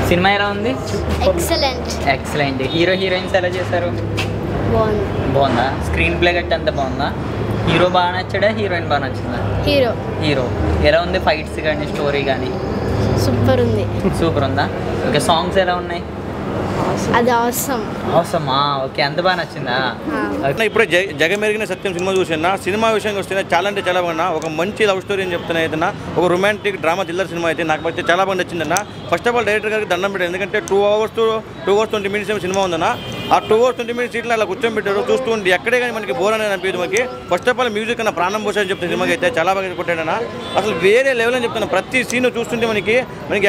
Cinema ఎలా ఉంది? Excellent. Hero heroines ఎలా చేశారు? బాగుందా? స్క్రీన్ ప్లే గట్టి అంత బాగుందా? హీరో బాగా నచ్చాడా, హీరోయిన్ బాగా నచ్చిందా? హీరో ఎలా ఉంది? ఫైట్స్ కానీ స్టోరీ కానీ సూపర్ ఉందా? ఓకే, సాంగ్స్ ఎలా ఉన్నాయి? అది అవసరం. ఓకే, అంత బాగా నచ్చిందా? ఇప్పుడే జగమెరిగిన సత్యం సినిమా చూసినా. సినిమా విషయంగా వస్తే చాలా అంటే చాలా బాగున్నా. ఒక మంచి లవ్ స్టోరీ అని చెప్తున్నా ఏదన్నా, ఒక రొమాంటిక్ డ్రామా థ్రిల్లర్ సినిమా అయితే నాకు అయితే చాలా బాగా నచ్చిందన్న. ఫస్ట్ ఆఫ్ ఆల్ డైరెక్టర్ గారికి దండం పెట్టారు, ఎందుకంటే 2 hours 20 minutes ఏమో సినిమా ఉందన్న. ఆ 2 hours 20 minutes సీట్లు అలా కూర్చోబెట్టారు, చూస్తూ ఉండి ఎక్కడే కానీ మనకి బోర్ అనేది అనిపించదు. మనకి ఫస్ట్ ఆఫ్ ఆల్ మ్యూజిక్ అన్న ప్రాణం పోషని చెప్తే సినిమాకి అయితే చాలా బాగా కొట్టాడన్న. అసలు వేరే లెవెల్ అని చెప్తున్నా. ప్రతి సీన్ చూస్తుంటే మనకి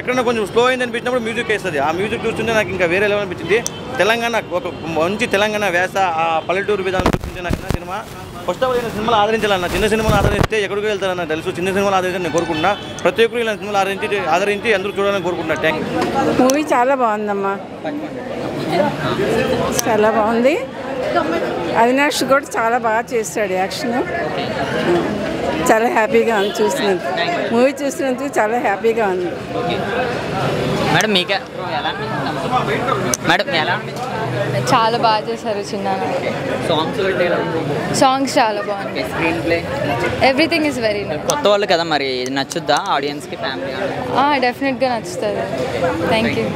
ఎక్కడన్నా కొంచెం స్లో అయింది అనిపించినప్పుడు మ్యూజిక్ వేస్తుంది. ఆ మ్యూజిక్ చూస్తుంటే నాకు ఇంకా వేరే లెవెల్ అనిపించింది. తెలంగాణ ఒక మంచి తెలంగాణ వేస, ఆ పల్లెటూరు విధానం చూస్తుంటే నాకు సినిమా ఫస్ట్ ఆఫ్ ఆల్ సినిమాలు ఆదరించాలన్న. చిన్న సినిమాలు ఆదరిస్తే ఎక్కడికి వెళ్తారన్న తెలుసు. చిన్న సినిమాలు ఆదరించాలని నేను కోరుకుంటున్నా. ప్రతి ఒక్కరు ఇలా సినిమాలు ఆదరించి అందరూ చూడాలని కోరుకుంటున్నా. Thank you. మూవీ చాలా బాగుందమ్మా, చాలా బాగుంది. అవినాష్ కూడా చాలా బాగా చేస్తాడు యాక్షన్. చాలా హ్యాపీగా ఉంది చూసినందుకు. మూవీ చూసినందుకు చాలా హ్యాపీగా ఉంది. మేడం మీకే మేడం ఎలా? చాలా బాగా చేశారు చిన్న. సాంగ్స్ చాలా బాగుంది. Screen play everything is very nice. కొత్త వాళ్ళు కదా, మరి నచ్చుద్దా ఆడియన్స్కి, ఫ్యామిలీ? డెఫినెట్గా నచ్చుతుంది. Thank you.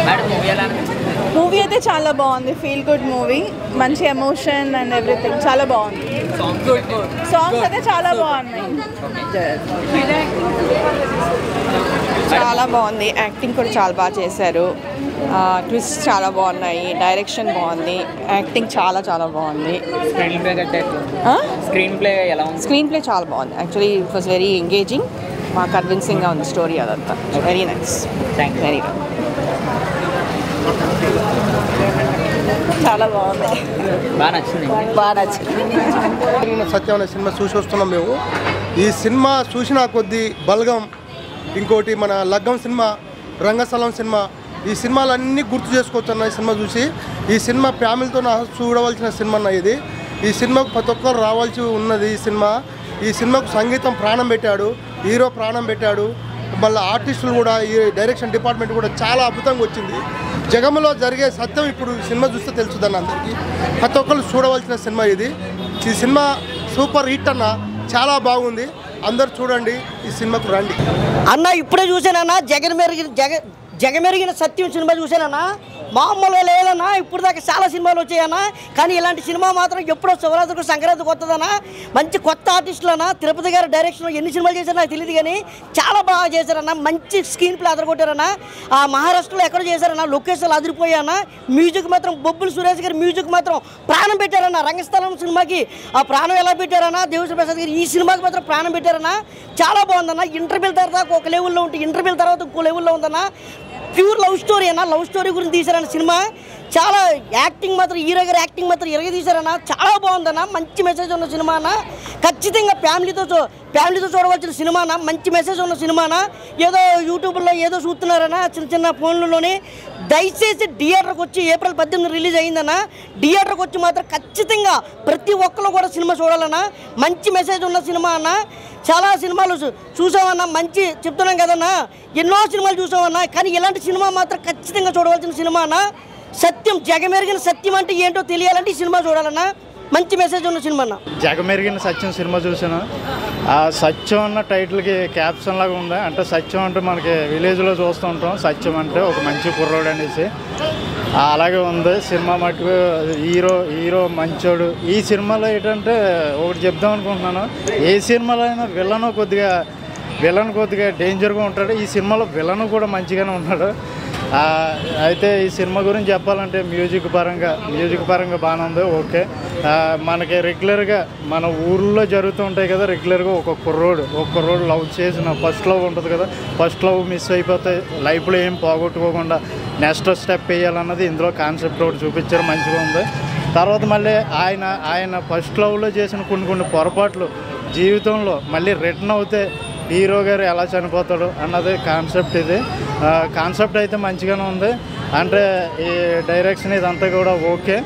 మేడం మూవీ ఎలా? మూవీ అయితే చాలా బాగుంది. ఫీల్ గుడ్ మూవీ, మంచి ఎమోషన్ అండ్ ఎవ్రీథింగ్ చాలా బాగుంది. సాంగ్స్ అయితే చాలా బాగున్నాయి. చాలా బాగుంది. యాక్టింగ్ కూడా చాలా బాగా చేశారు. ట్విస్ట్ చాలా బాగున్నాయి. డైరెక్షన్ బాగుంది. యాక్టింగ్ చాలా చాలా బాగుంది. స్క్రీన్ ప్లే ఎలా ఉంది? స్క్రీన్ ప్లే చాలా బాగుంది. Actually it was very engaging. మా కన్విన్సింగ్గా ఉంది స్టోరీ అదంతా. Very nice. వెరీ చాలా బాగుంది. బాగా నచ్చింది. సత్యం అనే సినిమా చూసి వస్తున్నాం మేము. ఈ సినిమా చూసిన కొద్దీ బల్గం, ఇంకోటి మన లగ్గం సినిమా, రంగస్థలం సినిమా, ఈ సినిమాలన్నీ గుర్తు చేసుకోవచ్చు ఈ సినిమా చూసి. ఈ సినిమా ఫ్యామిలీతో చూడవలసిన సినిమా అన్న ఇది. ఈ సినిమాకు ప్రతి ఒక్కరు రావాల్సి ఉన్నది. ఈ సినిమాకు సంగీతం ప్రాణం పెట్టాడు, హీరో ప్రాణం పెట్టాడు. మళ్ళీ ఆర్టిస్టులు కూడా, ఈ డైరెక్షన్ డిపార్ట్మెంట్ కూడా చాలా అద్భుతంగా వచ్చింది. జగంలో జరిగే సత్యం ఇప్పుడు సినిమా చూస్తే తెలుస్తుందన్న అందరికీ. ప్రతి ఒక్కరు చూడవలసిన సినిమా ఇది. ఈ సినిమా సూపర్ హిట్ అన్న, చాలా బాగుంది. అందరు చూడండి, ఈ సినిమాకు రండి అన్న. ఇప్పుడే చూసానన్నా జగమెరిగిన సత్యం సినిమా చూసానన్నా. మామూలుగా లేదన్నా. ఇప్పుడు దాకా చాలా సినిమాలు వచ్చాయన్నా, కానీ ఇలాంటి సినిమా మాత్రం ఎప్పుడో శివరాత్రికి సంక్రాంతికి వస్తుందన్నా. మంచి కొత్త ఆర్టిస్టులన్నా. తిరుపతి గారి డైరెక్షన్ ఎన్ని సినిమాలు చేశారో నాకు తెలియదు, కానీ చాలా బాగా చేశారన్నా. మంచి స్క్రీన్ ప్లే అదరగొట్టారన్నా. ఆ మహారాష్ట్రలో ఎక్కడ చేశారన్నా, లొకేషన్లు అదిరిపోయానా. మ్యూజిక్ మాత్రం బొబ్బులు సురేష్ గారి మ్యూజిక్ మాత్రం ప్రాణం పెట్టారన్నా. రంగస్థలం సినిమాకి ఆ ప్రాణం ఎలా పెట్టారన్నా, దేవశ్రీ ప్రసాద్ గారు ఈ సినిమాకి మాత్రం ప్రాణం పెట్టారన్నా. చాలా బాగుందన్న. ఇంటర్వ్యూల తర్వాత ఒక లెవెల్లో ఉంటే, ఇంటర్వ్యూల తర్వాత ఇంకో లెవెల్లో ఉందన్నా. ప్యూర్ లవ్ స్టోరీ అన్న. లవ్ స్టోరీ గురించి తీశారన్న సినిమా. చాలా యాక్టింగ్ మాత్రం, హీరో గారి యాక్టింగ్ మాత్రం ఇరగ తీశారన్న. చాలా బాగుందన్న. మంచి మెసేజ్ ఉన్న సినిమా అన్న. ఖచ్చితంగా ఫ్యామిలీతో చూడవలసిన సినిమా అన్న. మంచి మెసేజ్ ఉన్న సినిమా అన్న. ఏదో యూట్యూబ్లో ఏదో చూస్తున్నారన్న చిన్న చిన్న ఫోన్లలోనే. దయచేసి థియేటర్కి వచ్చి April 18 రిలీజ్ అయిందన్న. థియేటర్కి వచ్చి మాత్రం ఖచ్చితంగా ప్రతి ఒక్కరు కూడా సినిమా చూడాలన్న. మంచి మెసేజ్ ఉన్న సినిమా అన్న. చాలా సినిమాలు చూసామన్నా. మంచి చెప్తున్నాం కదన్నా, ఎన్నో సినిమాలు చూసామన్నా, కానీ ఇలాంటి సినిమా మాత్రం ఖచ్చితంగా చూడవలసిన సినిమా అన్న. సత్యం, జగమెరిగిన సత్యం అంటే ఏంటో తెలియాలంటే ఈ సినిమా చూడాలన్నా. మంచి మెసేజ్ ఉన్న సినిమా అన్న. జగమెరిగిన సత్యం సినిమా చూసాను. ఆ సత్యం అన్న టైటిల్కి క్యాప్షన్ లాగా ఉంది. అంటే సత్యం అంటే మనకి విలేజ్లో చూస్తూ ఉంటాం. సత్యం అంటే ఒక మంచి కుర్రోడు అనేసి అలాగే ఉంది సినిమా. మటుకు హీరో మంచోడు. ఈ సినిమాలో ఏంటంటే ఒకటి చెప్దాం అనుకుంటున్నాను. ఏ సినిమాలో అయినా విలన్ కొద్దిగా డేంజర్గా ఉంటాడు. ఈ సినిమాలో విలన్ కూడా మంచిగానే ఉన్నాడు. అయితే ఈ సినిమా గురించి చెప్పాలంటే మ్యూజిక్ పరంగా బాగానే ఉంది. ఓకే, మనకి రెగ్యులర్గా మన ఊళ్ళో జరుగుతూ ఉంటాయి కదా. రెగ్యులర్గా ఒక కుర్రోడు లవ్ చేసిన ఫస్ట్ లవ్ ఉంటుంది కదా. ఫస్ట్ లవ్ మిస్ అయిపోతే లైఫ్లో ఏం పోగొట్టుకోకుండా నెక్స్ట్ స్టెప్ వేయాలన్నది ఇందులో కాన్సెప్ట్ ఒకటి చూపించారు. మంచిగా ఉంది. తర్వాత మళ్ళీ ఆయన ఫస్ట్ లవ్లో చేసిన కొన్ని పొరపాట్లు జీవితంలో మళ్ళీ రిటర్న్ అవుతే హీరో గారు ఎలా చనిపోతాడు అన్నది కాన్సెప్ట్. ఇది కాన్సెప్ట్ అయితే మంచిగానే ఉంది. అంటే ఈ డైరెక్షన్ ఇదంతా కూడా ఓకే.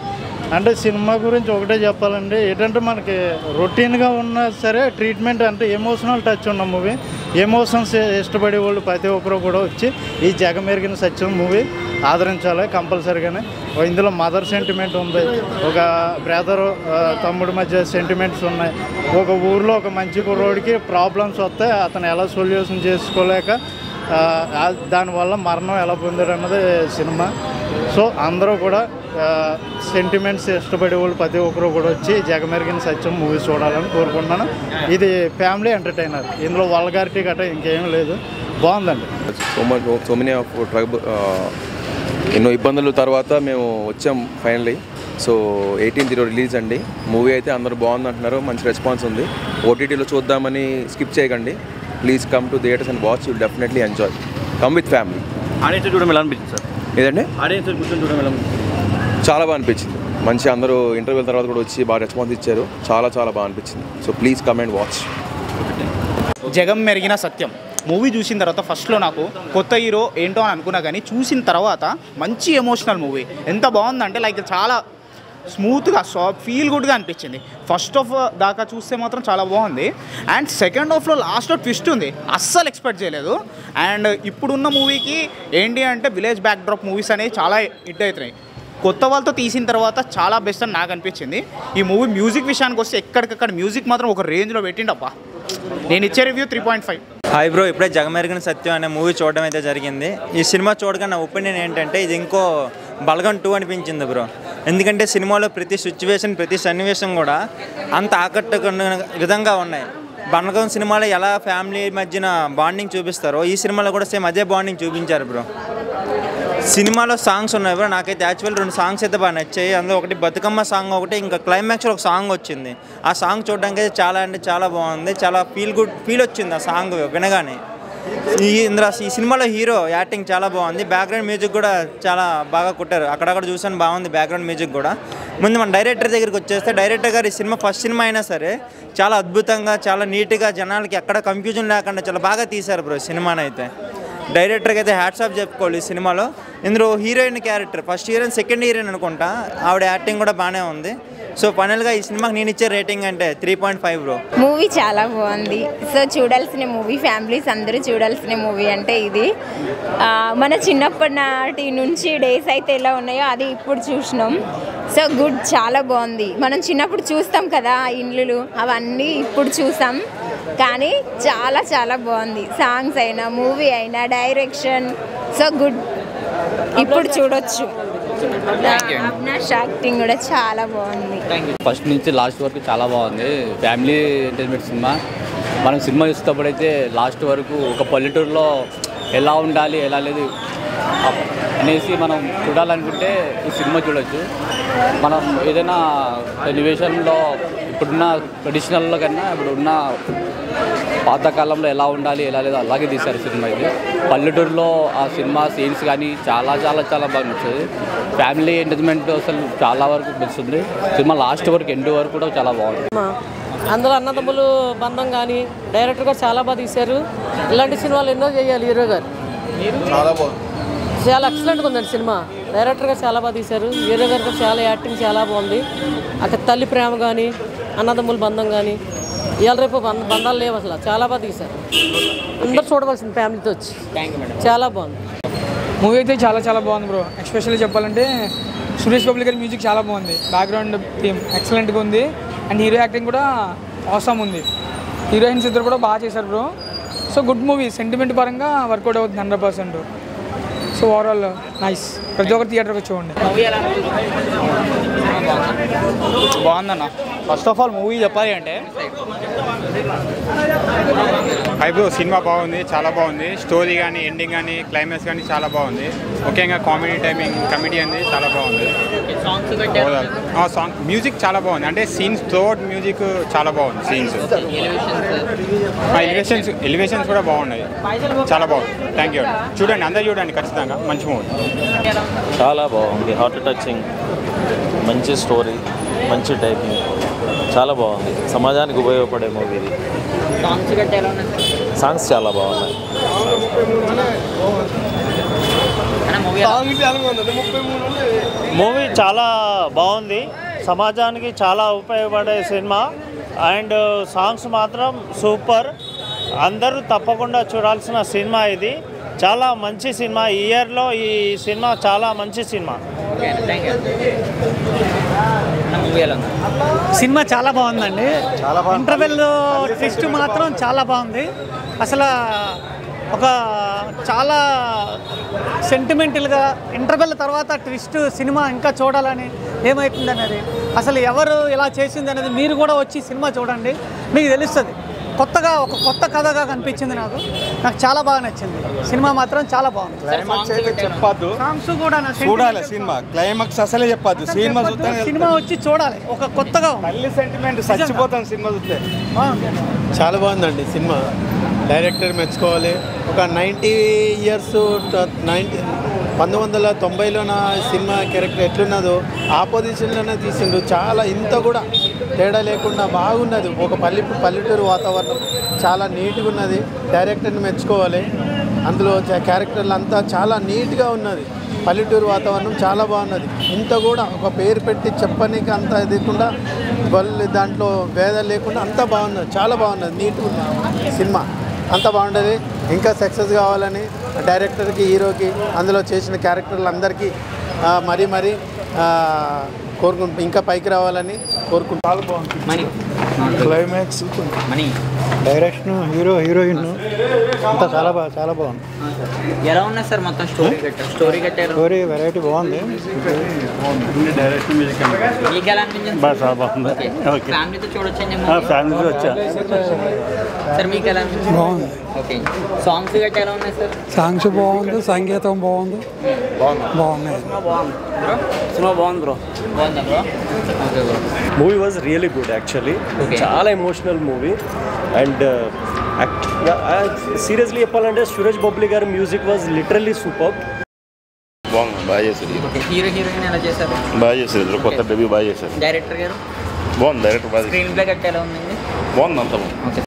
అంటే సినిమా గురించి ఒకటే చెప్పాలండి, ఏంటంటే మనకి రొటీన్గా ఉన్నా సరే ట్రీట్మెంట్ అంటే ఎమోషనల్ టచ్ ఉన్న మూవీ. ఎమోషన్స్ ఇష్టపడే వాళ్ళు ప్రతి ఒక్కరు కూడా వచ్చి ఈ జగమెరిగిన సత్యం మూవీ ఆదరించాలి కంపల్సరీగానే. ఇందులో మదర్ సెంటిమెంట్ ఉంది, ఒక బ్రదర్ తమ్ముడి మధ్య సెంటిమెంట్స్ ఉన్నాయి. ఒక ఊర్లో ఒక మంచి కుర్రోడికి ప్రాబ్లమ్స్ వస్తే అతను ఎలా సొల్యూషన్ చేసుకోలేక దానివల్ల మరణం ఎలా పొందాడు అన్నది సినిమా. సో అందరూ కూడా సెంటిమెంట్స్ ఇష్టపడే వాళ్ళు ప్రతి ఒక్కరు కూడా వచ్చి జగమెరిగిన సత్యం మూవీ చూడాలని కోరుకుంటున్నాను. ఇది ఫ్యామిలీ ఎంటర్టైనర్, ఇందులో వల్గారిటీ గట్రా ఇంకేమీ లేదు, బాగుందండి. సో మెనీ ఆఫ్ ఎన్నో ఇబ్బందుల తర్వాత మేము వచ్చాం ఫైనల్లీ. సో 18th రిలీజ్ అండి మూవీ. అయితే అందరూ బాగుంది అంటున్నారు, మంచి రెస్పాన్స్ ఉంది. ఓటీటీలో చూద్దామని స్కిప్ చేయకండి, please come to theatres and watch. You definitely enjoy, come with family. Audience చూడడం ఎలా అనిపించింది సార్? ఏదండి ఆడియన్స్ కూర్చొని చూడడం ఎలా అనిపించింది? చాలా బాగా అనిపించింది, మంచి అందరూ ఇంటర్వ్యూల తర్వాత కూడా వచ్చి బాగా రెస్పాన్స్ ఇచ్చారు, చాలా చాలా బాగా అనిపించింది. So please come and watch. Jagam Merigina Satyam movie చూసిన తర్వాత ఫస్ట్లో నాకు కొత్త హీరో ఏంటో అని అనుకున్నా, కానీ చూసిన తర్వాత మంచి ఎమోషనల్ మూవీ. ఎంత బాగుందంటే లైక్ చాలా స్మూత్గా ఫీల్ గుడ్గా అనిపించింది. ఫస్ట్ హాఫ్ దాకా చూస్తే మాత్రం చాలా బాగుంది. అండ్ సెకండ్ హాఫ్లో లాస్ట్లో ట్విస్ట్ ఉంది, అస్సలు ఎక్స్పెక్ట్ చేయలేదు. అండ్ ఇప్పుడున్న మూవీకి ఏంటి అంటే విలేజ్ బ్యాక్డ్రాప్ మూవీస్ అనేవి చాలా హిట్ అవుతున్నాయి. కొత్త వాళ్ళతో తీసిన తర్వాత చాలా బెస్ట్ అని నాకు అనిపించింది. ఈ మూవీ మ్యూజిక్ విషయానికి వస్తే ఎక్కడికక్కడ మ్యూజిక్ మాత్రం ఒక రేంజ్లో పెట్టిండబ్బా. నేను ఇచ్చే రివ్యూ 3.5. హాయ్ బ్రో, ఇప్పుడే జగమెరిగిన సత్యం అనే మూవీ చూడడం అయితే జరిగింది. ఈ సినిమా చూడగా నా ఒపీనియన్ ఏంటంటే ఇది ఇంకో బలగం 2 అనిపించింది బ్రో. ఎందుకంటే సినిమాలో ప్రతి సిచ్యువేషన్ ప్రతి సన్నివేశం కూడా అంత ఆకట్టుకున్న విధంగా ఉన్నాయి. బలగం సినిమాలో ఎలా ఫ్యామిలీ మధ్యన బాండింగ్ చూపిస్తారో ఈ సినిమాలో కూడా సేమ్ అదే బాండింగ్ చూపించారు బ్రో. సినిమాలో సాంగ్స్ ఉన్నాయి బ్రో, నాకైతే యాక్చువల్ 2 సాంగ్స్ అయితే బాగా నచ్చాయి. అందులో ఒకటి బతుకమ్మ సాంగ్, ఒకటి ఇంకా క్లైమాక్స్లో ఒక సాంగ్ వచ్చింది. ఆ సాంగ్ చూడడానికి అయితే చాలా అంటే చాలా బాగుంది, చాలా ఫీల్ వచ్చింది ఆ సాంగ్ వినగానే. ఈ సినిమాలో హీరో యాక్టింగ్ చాలా బాగుంది, బ్యాక్గ్రౌండ్ మ్యూజిక్ కూడా చాలా బాగా కొట్టారు. అక్కడక్కడ చూసాను బాగుంది బ్యాక్గ్రౌండ్ మ్యూజిక్ కూడా. ముందు మన డైరెక్టర్ దగ్గరికి వచ్చేస్తే, డైరెక్టర్ గారు ఈ సినిమా ఫస్ట్ సినిమా అయినా సరే చాలా అద్భుతంగా చాలా నీట్గా జనాలకి ఎక్కడ కన్ఫ్యూజన్ లేకుండా చాలా బాగా తీశారు బ్రో సినిమాని. అయితే డైరెక్టర్కి అయితే హ్యాట్స్ ఆఫ్ చెప్పుకోవాలి. ఈ సినిమాలో ఇందులో heroine character, first heroine second heroine అనుకుంటా, ఆవిడ యాక్టింగ్ కూడా బాగానే ఉంది. సో ఫైనల్గా ఈ సినిమాకి నేను ఇచ్చే రేటింగ్ అంటే 3.5 బ్రో. మూవీ చాలా బాగుంది. సో చూడాల్సిన మూవీ, ఫ్యామిలీస్ అందరూ చూడాల్సిన మూవీ అంటే ఇది. మన చిన్నప్పటి నాటి నుంచి డేస్ అయితే ఎలా ఉన్నాయో అది ఇప్పుడు చూసినాం. సో గుడ్, చాలా బాగుంది. మనం చిన్నప్పుడు చూస్తాం కదా ఇల్లులు, అవన్నీ ఇప్పుడు చూసాం, కానీ చాలా చాలా బాగుంది. సాంగ్స్ అయినా మూవీ అయినా డైరెక్షన్, సో గుడ్, ఇప్పుడు చూడొచ్చు. అవినాష్ యాక్టింగ్ కూడా చాలా బాగుంది. ఫస్ట్ నుంచి లాస్ట్ వరకు చాలా బాగుంది. Family entertainment cinema. మనం సినిమా చూసేటప్పుడైతే లాస్ట్ వరకు ఒక పల్లెటూరులో ఎలా ఉండాలి ఎలా లేదు అనేసి మనం చూడాలనుకుంటే ఈ సినిమా చూడొచ్చు. మనం ఏదైనా ఎలివేషన్లో ఇప్పుడున్న ట్రెడిషనల్లో కన్నా ఇప్పుడున్న పాతకాలంలో ఎలా ఉండాలి ఎలా లేదు అలాగే తీశారు సినిమా. ఇది పల్లెటూరులో ఆ సినిమా సీన్స్ కానీ చాలా చాలా చాలా బాగా నచ్చింది. ఫ్యామిలీ ఎంటర్టైన్మెంట్ అసలు చాలా వరకు నచ్చుతుంది సినిమా. లాస్ట్ వరకు ఎండ్ వరకు కూడా చాలా బాగుంది. అందులో అన్నదమ్ములు బంధం కానీ డైరెక్టర్ గారు చాలా బాగా తీశారు. ఇలాంటి సినిమాలు ఎన్నో చేయాలి హీరో గారు. చాలా బాగుంది, చాలా ఎక్సలెంట్గా ఉందండి సినిమా. డైరెక్టర్ గారు చాలా బాగా తీశారు, హీరో గారు కూడా చాలా యాక్టింగ్ చాలా బాగుంది. అక్కడ తల్లి ప్రేమ కానీ అన్నదమ్ముల బంధం కానీ ఇవాళ రేపు బంధాలు లేవు అసలు, చాలా బాగా తీశారు. అందరూ చూడవలసింది ఫ్యామిలీతో వచ్చి. చాలా బాగుంది మూవీ అయితే, చాలా చాలా బాగుంది బ్రో. ఎస్పెషల్లీ చెప్పాలంటే సురేష్ బాబు గారి మ్యూజిక్ చాలా బాగుంది, బ్యాక్గ్రౌండ్ థీమ్ ఎక్సలెంట్గా ఉంది, అండ్ హీరో యాక్టింగ్ కూడా ఆసమ్ ఉంది. హీరోయిన్స్ ఇద్దరు కూడా బాగా చేశారు bro. So good movie, sentiment పరంగా వర్కౌట్ అవుతుంది 100%. సో ఓవరాల్ నైస్, ప్రతి ఒక్కరు థియేటర్కి చూడండి. బాగుందన్న. ఫస్ట్ ఆఫ్ ఆల్ మూవీ చెప్పాలి అంటే బ్రో సినిమా బాగుంది, చాలా బాగుంది. స్టోరీ కానీ ఎండింగ్ కానీ క్లైమాక్స్ కానీ చాలా బాగుంది. ముఖ్యంగా కామెడీ టైమింగ్ కమెడీ అనేది చాలా బాగుంది. సాంగ్ మ్యూజిక్ చాలా బాగుంది, అంటే సీన్స్ త్రోట్ మ్యూజిక్ చాలా బాగుంది. సీన్స్ ఎలివేషన్స్ కూడా బాగున్నాయి, చాలా బాగుంది. Thank you. చూడండి, అందరూ చూడండి ఖచ్చితంగా, మంచి మూవీ. చాలా బాగుంది, హార్ట్ టచింగ్, మంచి స్టోరీ, మంచి టైపింగ్, చాలా బాగుంది. సమాజానికి ఉపయోగపడే మూవీ ఇది. సాంగ్స్ చాలా బాగున్నాయి. మూవీ చాలా బాగుంది, సమాజానికి చాలా ఉపయోగపడే సినిమా. అండ్ సాంగ్స్ మాత్రం సూపర్. అందరూ తప్పకుండా చూడాల్సిన సినిమా ఇది. చాలా మంచి సినిమా. ఈ ఇయర్లో ఈ సినిమా చాలా మంచి సినిమా. సినిమా చాలా బాగుందండి. ఇంటర్వెల్ ట్విస్ట్ మాత్రం చాలా బాగుంది. అసలు ఒక చాలా సెంటిమెంటల్గా ఇంటర్వెల్ తర్వాత ట్విస్ట్ సినిమా ఇంకా చూడాలని ఏమవుతుంది అనేది, అసలు ఎవరు ఇలా చేసింది అనేది మీరు కూడా వచ్చి సినిమా చూడండి, మీకు తెలుస్తుంది. కొత్తగా ఒక కొత్త కథగా కనిపించింది. నాకు చాలా బాగా నచ్చింది. సినిమా మాత్రం చాలా బాగుంది. చెప్పద్దు, సాంగ్స్ కూడా చూడాలి. సినిమా క్లైమాక్స్ అసలే చెప్పద్దు. సినిమా వచ్చి చూడాలి. ఒక కొత్తగా తల్లి సెంటిమెంట్ చచ్చిపోతాం సినిమా చూస్తే. చాలా బాగుందండి సినిమా. డైరెక్టర్ మెచ్చుకోవాలి. ఒక 90 ఇయర్స్ 1990లోన సినిమా క్యారెక్టర్ ఎట్లున్నదో ఆపోజిషన్లోనే తీసిండు. చాలా ఇంత కూడా తేడా లేకుండా బాగున్నది. ఒక పల్లెటూరు వాతావరణం చాలా నీట్గా ఉన్నది. డైరెక్టర్ని మెచ్చుకోవాలి. అందులో క్యారెక్టర్లు అంతా చాలా నీట్గా ఉన్నది. పల్లెటూరు వాతావరణం చాలా బాగున్నది. ఇంత కూడా ఒక పేరు పెట్టి చెప్పనీకి అంత ఎదగకుండా వాళ్ళు దాంట్లో భేదాలు లేకుండా అంతా బాగున్నది. చాలా బాగున్నది. నీట్గా ఉన్నది సినిమా. అంత బాగుంటుంది. ఇంకా సక్సెస్ కావాలని డైరెక్టర్కి, హీరోకి, అందులో చేసిన క్యారెక్టర్లు అందరికీ మరీ కోరుకుంటూ ఇంకా పైకి రావాలని కోరుకుంటూ. చాలా బాగుంటుంది. క్లైమాక్స్, డైరెక్షన్, హీరోయిన్ అంతా చాలా బాగుంది. ఎలా ఉన్నాయి సార్ మొత్తం స్టోరీ కట్టారు? స్టోరీ వెరైటీ బాగుంది. డైరెక్షన్, మ్యూజిక్ మీకు ఎలా అనిపించింది? చాలా బాగుంది. ఫ్యామిలీతో చూడొచ్చండి. ఫ్యామిలీతో వచ్చా. సార్ మీకు ఎలా అనిపించింది? బాగుంది. ఓకే. సాంగ్స్ గట్రా ఎలా ఉన్నాయి సార్? సాంగ్స్ బాగుంది, సంగీతం బాగుంది. బాగున్నాయి. సినిమా బాగుంది బ్రో. బాగుందా bro? Okay bro. Movie was really good actually. చాలా ఎమోషనల్ మూవీ. అండ్ సీరియస్లీ చెప్పాలంటే సురేష్ బొబ్లీ గారి మ్యూజిక్ వాజ్ లిటరల్లీ సూపర్. బాగుంది. బాగా చేశారు. హీరోయిన్ ఎలా చేశారు? బాగా చేశారు. కొత్త డెబ్యూ బాగా చేశారు. డైరెక్టర్ గారు బాగుంది. డైరెక్టర్ బాగా స్క్రీన్ ప్లే గట్రా ఎలా ఉందండి? బాగుంది. అంత బాగుంది.